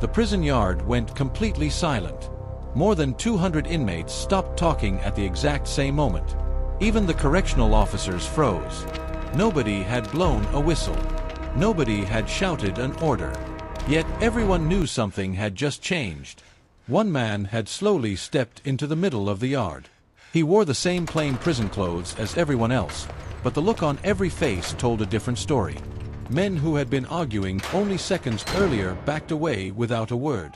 The prison yard went completely silent. More than 200 inmates stopped talking at the exact same moment. Even the correctional officers froze. Nobody had blown a whistle. Nobody had shouted an order. Yet everyone knew something had just changed. One man had slowly stepped into the middle of the yard. He wore the same plain prison clothes as everyone else, but the look on every face told a different story. Men who had been arguing only seconds earlier backed away without a word.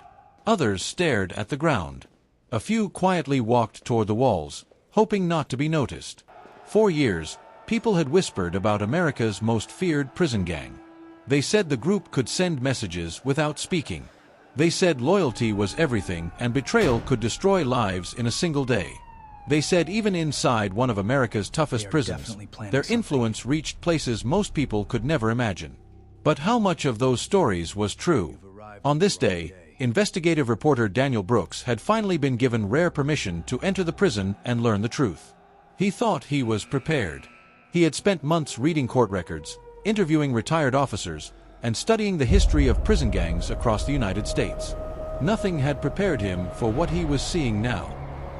Others stared at the ground. A few quietly walked toward the walls, hoping not to be noticed. For years, people had whispered about America's most feared prison gang. They said the group could send messages without speaking. They said loyalty was everything and betrayal could destroy lives in a single day. They said even inside one of America's toughest prisons, their influence reached places most people could never imagine. But how much of those stories was true? On this day, investigative reporter Daniel Brooks had finally been given rare permission to enter the prison and learn the truth. He thought he was prepared. He had spent months reading court records, interviewing retired officers, and studying the history of prison gangs across the United States. Nothing had prepared him for what he was seeing now.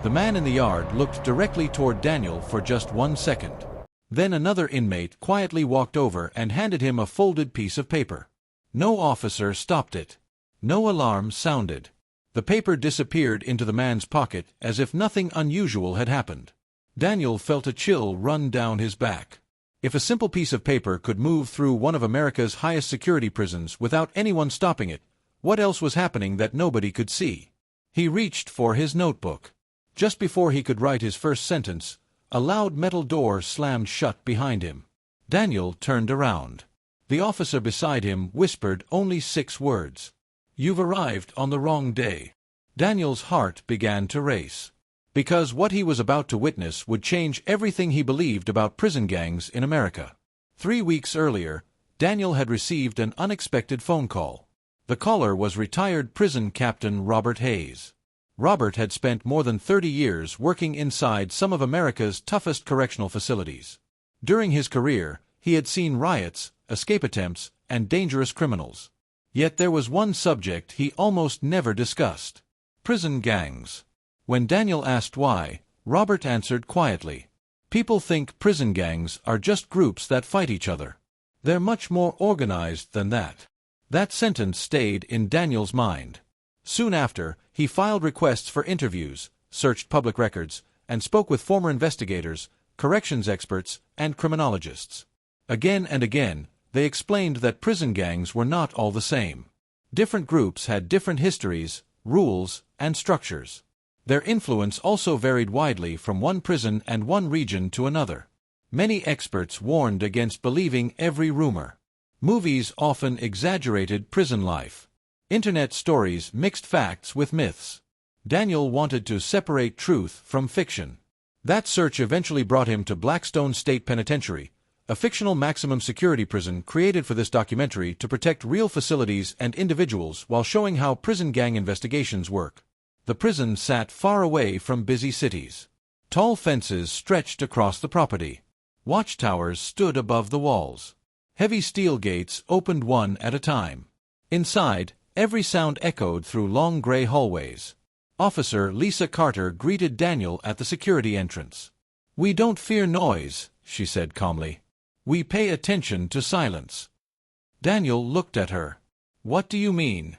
The man in the yard looked directly toward Daniel for just 1 second. Then another inmate quietly walked over and handed him a folded piece of paper. No officer stopped it. No alarm sounded. The paper disappeared into the man's pocket as if nothing unusual had happened. Daniel felt a chill run down his back. If a simple piece of paper could move through one of America's highest security prisons without anyone stopping it, what else was happening that nobody could see? He reached for his notebook. Just before he could write his first sentence, a loud metal door slammed shut behind him. Daniel turned around. The officer beside him whispered only 6 words. "You've arrived on the wrong day." Daniel's heart began to race. Because what he was about to witness would change everything he believed about prison gangs in America. 3 weeks earlier, Daniel had received an unexpected phone call. The caller was retired prison captain Robert Hayes. Robert had spent more than 30 years working inside some of America's toughest correctional facilities. During his career, he had seen riots, escape attempts, and dangerous criminals. Yet there was one subject he almost never discussed: prison gangs. When Daniel asked why, Robert answered quietly, "People think prison gangs are just groups that fight each other. They're much more organized than that." That sentence stayed in Daniel's mind. Soon after, he filed requests for interviews, searched public records, and spoke with former investigators, corrections experts, and criminologists. Again and again, they explained that prison gangs were not all the same. Different groups had different histories, rules, and structures. Their influence also varied widely from one prison and one region to another. Many experts warned against believing every rumor. Movies often exaggerated prison life. Internet stories mixed facts with myths. Daniel wanted to separate truth from fiction. That search eventually brought him to Blackstone State Penitentiary, a fictional maximum security prison created for this documentary to protect real facilities and individuals while showing how prison gang investigations work. The prison sat far away from busy cities. Tall fences stretched across the property. Watchtowers stood above the walls. Heavy steel gates opened one at a time. Inside, every sound echoed through long gray hallways. Officer Lisa Carter greeted Daniel at the security entrance. "We don't fear noise," she said calmly. "We pay attention to silence." Daniel looked at her. "What do you mean?"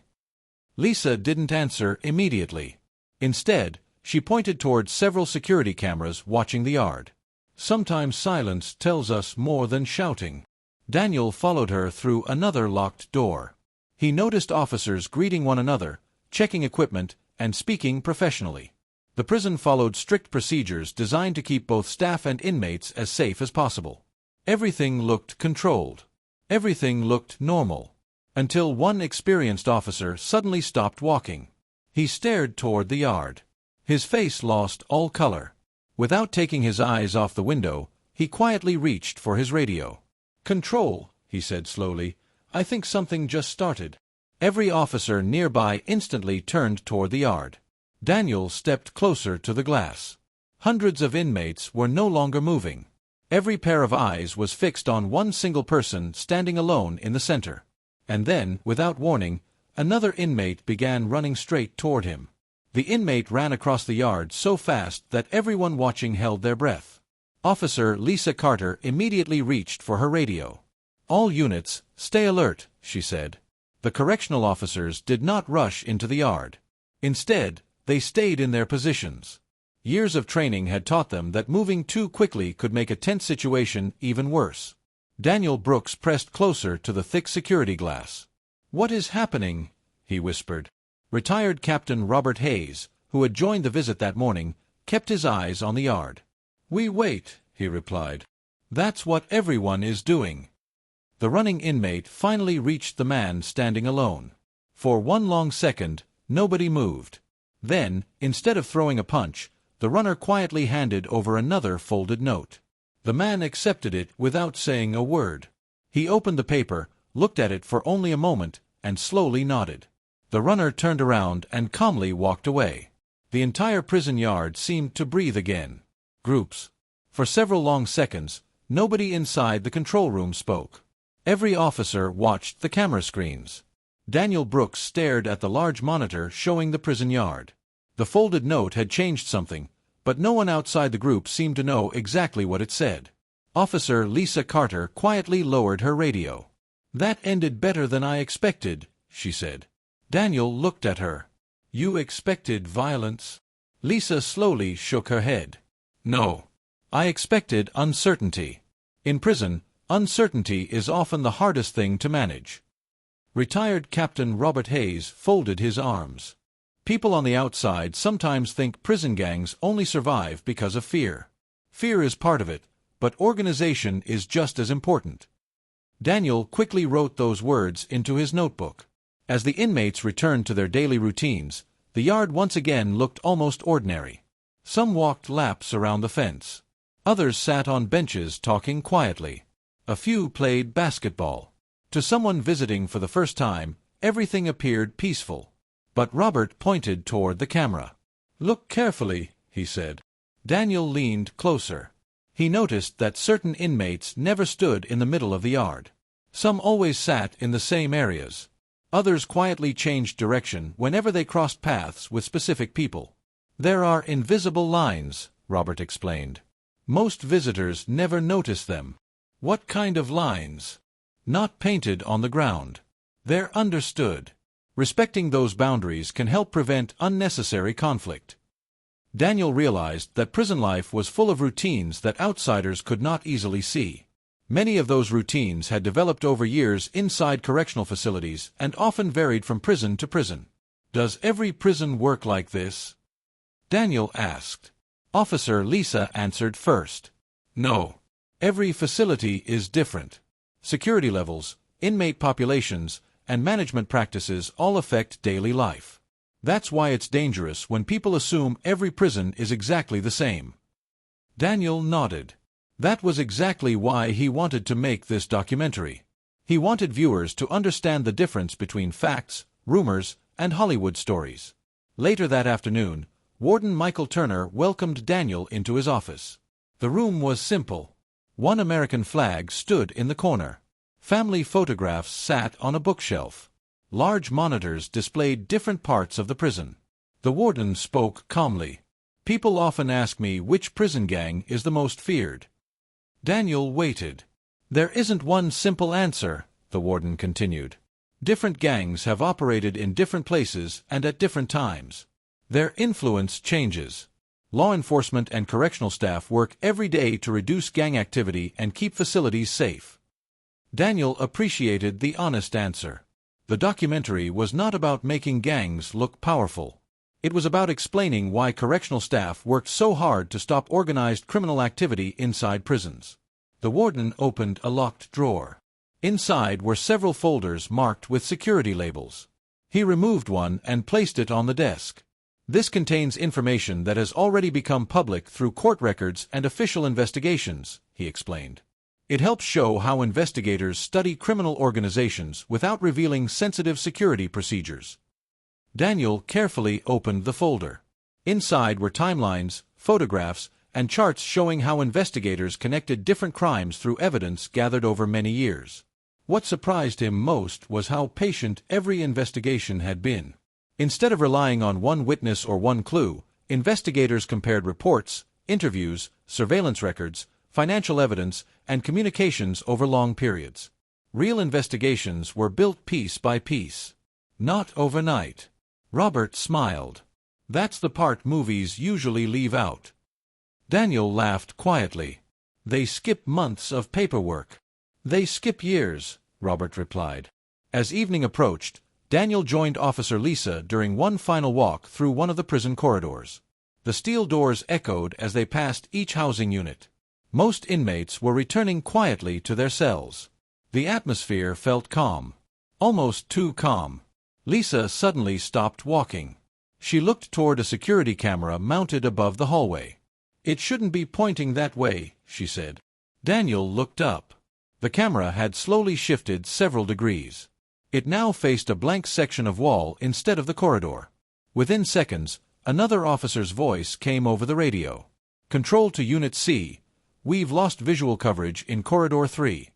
Lisa didn't answer immediately. Instead, she pointed toward several security cameras watching the yard. "Sometimes silence tells us more than shouting." Daniel followed her through another locked door. He noticed officers greeting one another, checking equipment, and speaking professionally. The prison followed strict procedures designed to keep both staff and inmates as safe as possible. Everything looked controlled. Everything looked normal. Until one experienced officer suddenly stopped walking. He stared toward the yard. His face lost all color. Without taking his eyes off the window, he quietly reached for his radio. "Control," he said slowly. "I think something just started." Every officer nearby instantly turned toward the yard. Daniel stepped closer to the glass. Hundreds of inmates were no longer moving. Every pair of eyes was fixed on one single person standing alone in the center. And then, without warning, Another inmate began running straight toward him. The inmate ran across the yard so fast that everyone watching held their breath. Officer Lisa Carter immediately reached for her radio. "All units, stay alert," she said. The correctional officers did not rush into the yard. Instead, they stayed in their positions. Years of training had taught them that moving too quickly could make a tense situation even worse. Daniel Brooks pressed closer to the thick security glass. "What is happening?" he whispered. Retired Captain Robert Hayes, who had joined the visit that morning, kept his eyes on the yard. "We wait," he replied. "That's what everyone is doing." The running inmate finally reached the man standing alone. For one long second, nobody moved. Then, instead of throwing a punch, the runner quietly handed over another folded note. The man accepted it without saying a word. He opened the paper, looked at it for only a moment, and slowly nodded. The runner turned around and calmly walked away. The entire prison yard seemed to breathe again. Groups. For several long seconds, nobody inside the control room spoke. Every officer watched the camera screens. Daniel Brooks stared at the large monitor showing the prison yard. The folded note had changed something, but no one outside the group seemed to know exactly what it said. Officer Lisa Carter quietly lowered her radio. "That ended better than I expected," she said. Daniel looked at her. "You expected violence?" Lisa slowly shook her head. "No. I expected uncertainty. In prison, uncertainty is often the hardest thing to manage." Retired Captain Robert Hayes folded his arms. "People on the outside sometimes think prison gangs only survive because of fear. Fear is part of it, but organization is just as important." Daniel quickly wrote those words into his notebook. As the inmates returned to their daily routines, the yard once again looked almost ordinary. Some walked laps around the fence. Others sat on benches talking quietly. A few played basketball. To someone visiting for the first time, everything appeared peaceful. But Robert pointed toward the camera. "Look carefully," he said. Daniel leaned closer. He noticed that certain inmates never stood in the middle of the yard. Some always sat in the same areas. Others quietly changed direction whenever they crossed paths with specific people. "There are invisible lines," Robert explained. "Most visitors never notice them." "What kind of lines?" "Not painted on the ground. They're understood. Respecting those boundaries can help prevent unnecessary conflict." Daniel realized that prison life was full of routines that outsiders could not easily see. Many of those routines had developed over years inside correctional facilities and often varied from prison to prison. "Does every prison work like this?" Daniel asked. Officer Lisa answered first. "No. Every facility is different. Security levels, inmate populations, and management practices all affect daily life. That's why it's dangerous when people assume every prison is exactly the same." Daniel nodded. That was exactly why he wanted to make this documentary. He wanted viewers to understand the difference between facts, rumors, and Hollywood stories. Later that afternoon, Warden Michael Turner welcomed Daniel into his office. The room was simple. One American flag stood in the corner. Family photographs sat on a bookshelf. Large monitors displayed different parts of the prison. The warden spoke calmly. "People often ask me which prison gang is the most feared." Daniel waited. "There isn't one simple answer," the warden continued. "Different gangs have operated in different places and at different times. Their influence changes. Law enforcement and correctional staff work every day to reduce gang activity and keep facilities safe." Daniel appreciated the honest answer. The documentary was not about making gangs look powerful. It was about explaining why correctional staff worked so hard to stop organized criminal activity inside prisons. The warden opened a locked drawer. Inside were several folders marked with security labels. He removed one and placed it on the desk. "This contains information that has already become public through court records and official investigations," he explained. "It helps show how investigators study criminal organizations without revealing sensitive security procedures." Daniel carefully opened the folder. Inside were timelines, photographs, and charts showing how investigators connected different crimes through evidence gathered over many years. What surprised him most was how patient every investigation had been. Instead of relying on one witness or one clue, investigators compared reports, interviews, surveillance records, financial evidence, and communications over long periods. Real investigations were built piece by piece. Not overnight. Robert smiled. That's the part movies usually leave out. Daniel laughed quietly. They skip months of paperwork. They skip years, Robert replied. As evening approached, Daniel joined Officer Lisa during one final walk through one of the prison corridors. The steel doors echoed as they passed each housing unit. Most inmates were returning quietly to their cells. The atmosphere felt calm. Almost too calm. Lisa suddenly stopped walking. She looked toward a security camera mounted above the hallway. "It shouldn't be pointing that way," she said. Daniel looked up. The camera had slowly shifted several degrees. It now faced a blank section of wall instead of the corridor. Within seconds, another officer's voice came over the radio. "Control to Unit C. We've lost visual coverage in Corridor 3.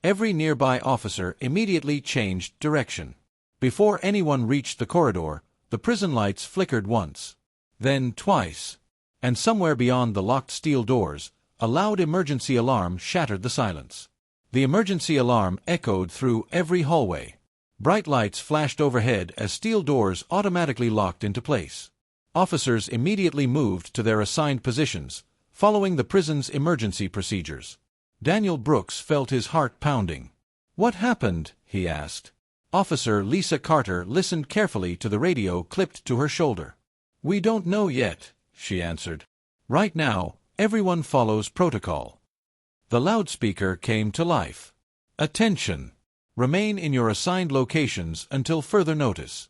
Every nearby officer immediately changed direction. Before anyone reached the corridor, the prison lights flickered once. Then twice. And somewhere beyond the locked steel doors, a loud emergency alarm shattered the silence. The emergency alarm echoed through every hallway. Bright lights flashed overhead as steel doors automatically locked into place. Officers immediately moved to their assigned positions, following the prison's emergency procedures. Daniel Brooks felt his heart pounding. "What happened?" he asked. Officer Lisa Carter listened carefully to the radio clipped to her shoulder. "We don't know yet," she answered. "Right now, everyone follows protocol." The loudspeaker came to life. "Attention! Remain in your assigned locations until further notice."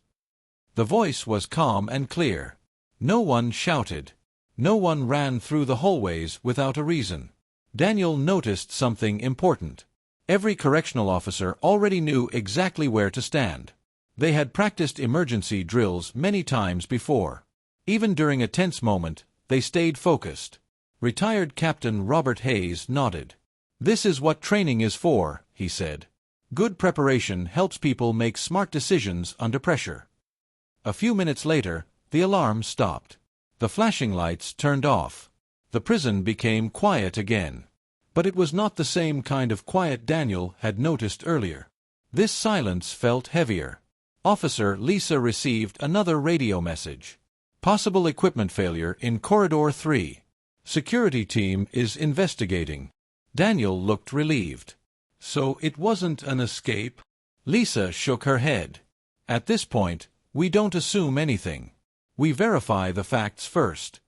The voice was calm and clear. No one shouted. No one ran through the hallways without a reason. Daniel noticed something important. Every correctional officer already knew exactly where to stand. They had practiced emergency drills many times before. Even during a tense moment, they stayed focused. Retired Captain Robert Hayes nodded. "This is what training is for," he said. "Good preparation helps people make smart decisions under pressure." A few minutes later, the alarm stopped. The flashing lights turned off. The prison became quiet again. But it was not the same kind of quiet Daniel had noticed earlier. This silence felt heavier. Officer Lisa received another radio message. "Possible equipment failure in Corridor 3. Security team is investigating." Daniel looked relieved. "So it wasn't an escape?" Lisa shook her head. "At this point, we don't assume anything. We verify the facts first."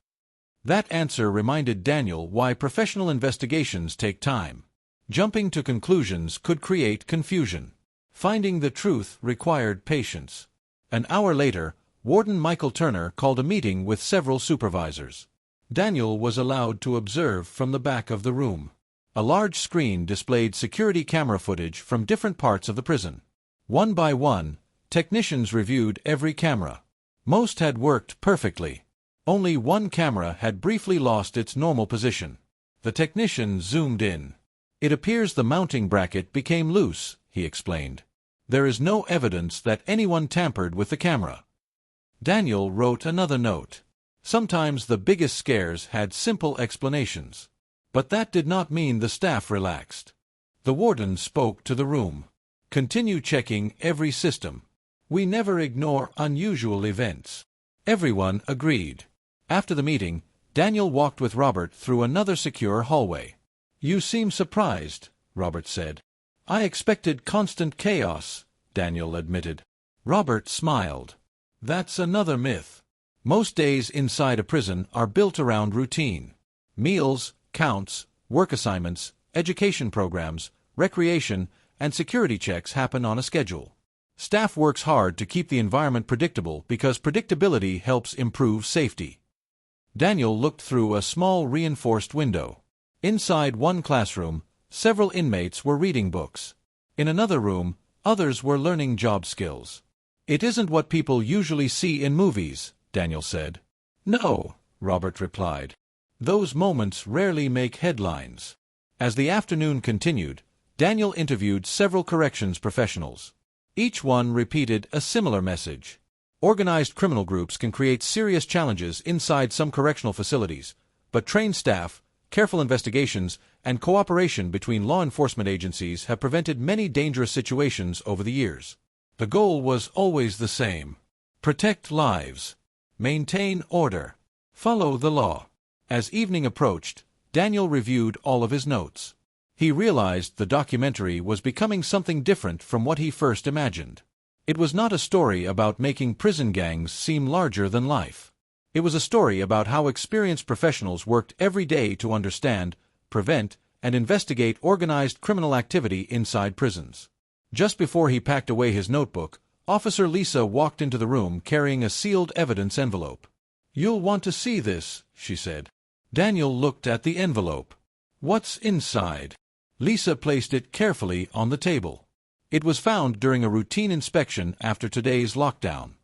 That answer reminded Daniel why professional investigations take time. Jumping to conclusions could create confusion. Finding the truth required patience. An hour later, Warden Michael Turner called a meeting with several supervisors. Daniel was allowed to observe from the back of the room. A large screen displayed security camera footage from different parts of the prison. One by one, technicians reviewed every camera. Most had worked perfectly. Only one camera had briefly lost its normal position. The technician zoomed in. "It appears the mounting bracket became loose," he explained. "There is no evidence that anyone tampered with the camera." Daniel wrote another note. Sometimes the biggest scares had simple explanations. But that did not mean the staff relaxed. The warden spoke to the room. "Continue checking every system. We never ignore unusual events." Everyone agreed. After the meeting, Daniel walked with Robert through another secure hallway. "You seem surprised," Robert said. "I expected constant chaos," Daniel admitted. Robert smiled. "That's another myth. Most days inside a prison are built around routine. Meals, counts, work assignments, education programs, recreation, and security checks happen on a schedule. Staff works hard to keep the environment predictable because predictability helps improve safety." Daniel looked through a small reinforced window. Inside one classroom, several inmates were reading books. In another room, others were learning job skills. "It isn't what people usually see in movies," Daniel said. "No," Robert replied. "Those moments rarely make headlines." As the afternoon continued, Daniel interviewed several corrections professionals. Each one repeated a similar message. Organized criminal groups can create serious challenges inside some correctional facilities, but trained staff, careful investigations, and cooperation between law enforcement agencies have prevented many dangerous situations over the years. The goal was always the same: protect lives, maintain order, follow the law. As evening approached, Daniel reviewed all of his notes. He realized the documentary was becoming something different from what he first imagined. It was not a story about making prison gangs seem larger than life. It was a story about how experienced professionals worked every day to understand, prevent, and investigate organized criminal activity inside prisons. Just before he packed away his notebook, Officer Lisa walked into the room carrying a sealed evidence envelope. "You'll want to see this," she said. Daniel looked at the envelope. "What's inside?" Lisa placed it carefully on the table. It was found during a routine inspection after today's lockdown.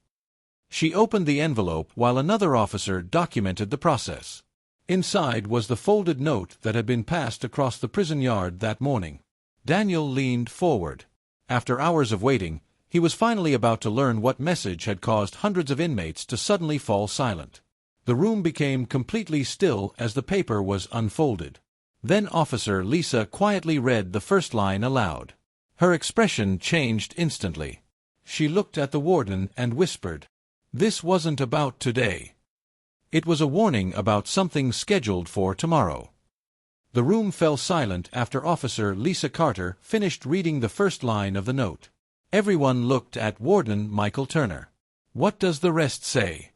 She opened the envelope while another officer documented the process. Inside was the folded note that had been passed across the prison yard that morning. Daniel leaned forward. After hours of waiting, he was finally about to learn what message had caused hundreds of inmates to suddenly fall silent. The room became completely still as the paper was unfolded. Then Officer Lisa quietly read the first line aloud. Her expression changed instantly. She looked at the warden and whispered, "This wasn't about today." It was a warning about something scheduled for tomorrow. The room fell silent after Officer Lisa Carter finished reading the first line of the note. Everyone looked at Warden Michael Turner. "What does the rest say?"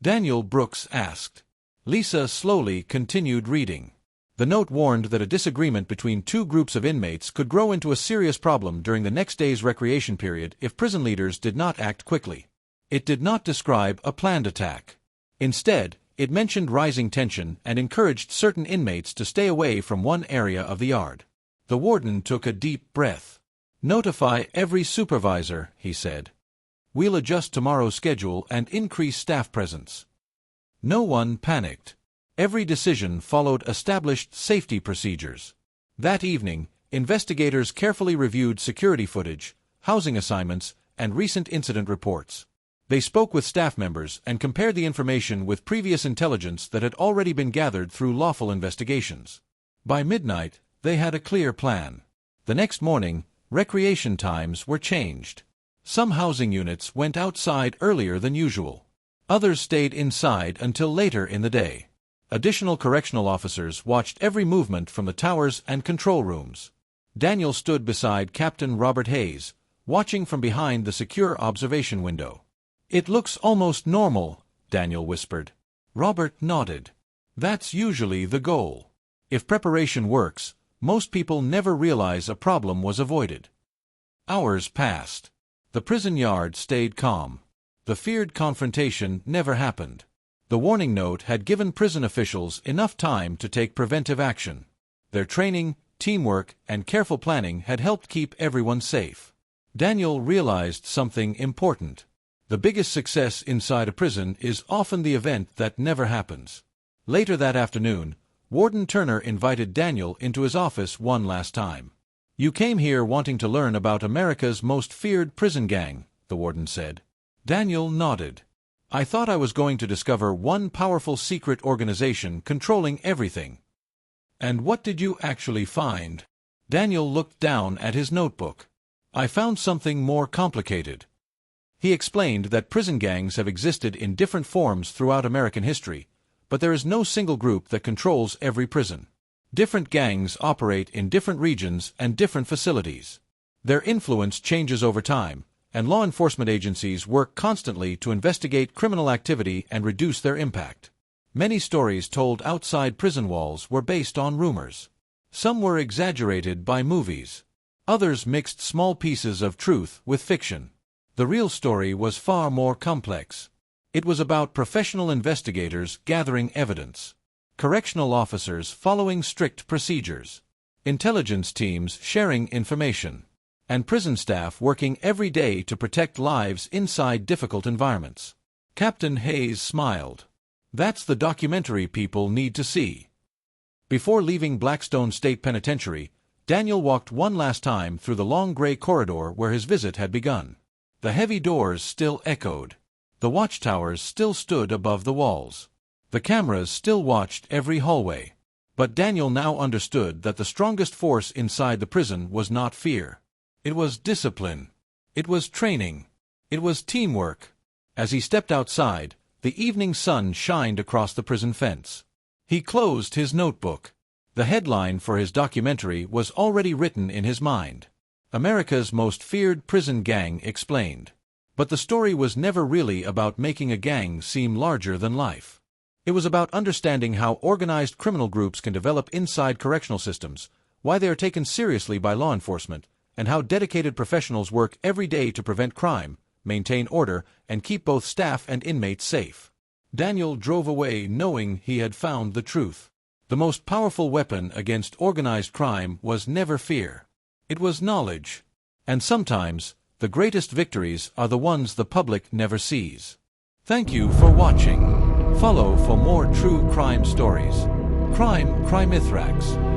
Daniel Brooks asked. Lisa slowly continued reading. The note warned that a disagreement between two groups of inmates could grow into a serious problem during the next day's recreation period if prison leaders did not act quickly. It did not describe a planned attack. Instead, it mentioned rising tension and encouraged certain inmates to stay away from one area of the yard. The warden took a deep breath. "Notify every supervisor," he said. "We'll adjust tomorrow's schedule and increase staff presence." No one panicked. Every decision followed established safety procedures. That evening, investigators carefully reviewed security footage, housing assignments, and recent incident reports. They spoke with staff members and compared the information with previous intelligence that had already been gathered through lawful investigations. By midnight, they had a clear plan. The next morning, recreation times were changed. Some housing units went outside earlier than usual. Others stayed inside until later in the day. Additional correctional officers watched every movement from the towers and control rooms. Daniel stood beside Captain Robert Hayes, watching from behind the secure observation window. "It looks almost normal," Daniel whispered. Robert nodded. "That's usually the goal. If preparation works, most people never realize a problem was avoided." Hours passed. The prison yard stayed calm. The feared confrontation never happened. The warning note had given prison officials enough time to take preventive action. Their training, teamwork, and careful planning had helped keep everyone safe. Daniel realized something important. The biggest success inside a prison is often the event that never happens. Later that afternoon, Warden Turner invited Daniel into his office one last time. "You came here wanting to learn about America's most feared prison gang," the warden said. Daniel nodded. "I thought I was going to discover one powerful secret organization controlling everything." "And what did you actually find?" Daniel looked down at his notebook. "I found something more complicated." He explained that prison gangs have existed in different forms throughout American history, but there is no single group that controls every prison. Different gangs operate in different regions and different facilities. Their influence changes over time, and law enforcement agencies work constantly to investigate criminal activity and reduce their impact. Many stories told outside prison walls were based on rumors. Some were exaggerated by movies. Others mixed small pieces of truth with fiction. The real story was far more complex. It was about professional investigators gathering evidence, correctional officers following strict procedures, intelligence teams sharing information, and prison staff working every day to protect lives inside difficult environments. Captain Hayes smiled. "That's the documentary people need to see." Before leaving Blackstone State Penitentiary, Daniel walked one last time through the long gray corridor where his visit had begun. The heavy doors still echoed. The watchtowers still stood above the walls. The cameras still watched every hallway. But Daniel now understood that the strongest force inside the prison was not fear. It was discipline. It was training. It was teamwork. As he stepped outside, the evening sun shined across the prison fence. He closed his notebook. The headline for his documentary was already written in his mind. America's Most Feared Prison Gang Explained. But the story was never really about making a gang seem larger than life. It was about understanding how organized criminal groups can develop inside correctional systems, why they are taken seriously by law enforcement, and how dedicated professionals work every day to prevent crime, maintain order, and keep both staff and inmates safe. Daniel drove away knowing he had found the truth. The most powerful weapon against organized crime was never fear. It was knowledge. And sometimes, the greatest victories are the ones the public never sees. Thank you for watching. Follow for more true crime stories. Crimythrax.